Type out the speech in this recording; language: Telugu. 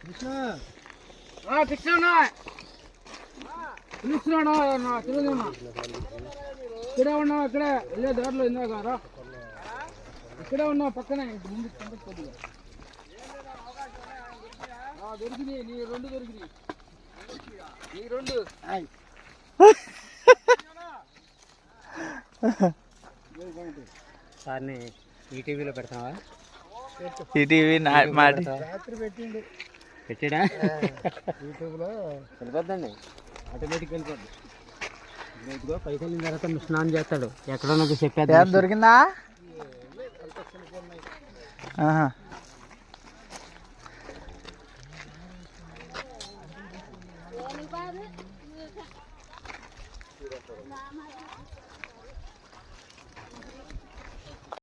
కృష్ణ పిలుస్తున్నాడు తిరుగుతున్నా ఇక్కడే ఉన్నావు ఇక్కడే వెళ్ళే దారిలో ఇందాక ఇక్కడే ఉన్నావు పక్కనే ముందు కొద్దిగా దొరికినాయి నీ రెండు దొరికినాయి నీ రెండు సార్ని ఈటీవీలో పెడతావా ఈటీవీ రాత్రి పెట్టిండు పెట్టాడా యూట్యూబ్లో వెళ్ళిపోద్దండి ఆటోమేటిక్ వెళ్ళిపోద్ది ఇదిగో పైకి వెళ్ళిన తర్వాత స్నానం చేస్తాడు ఎక్కడన్నా చెప్పేది దొరికిందా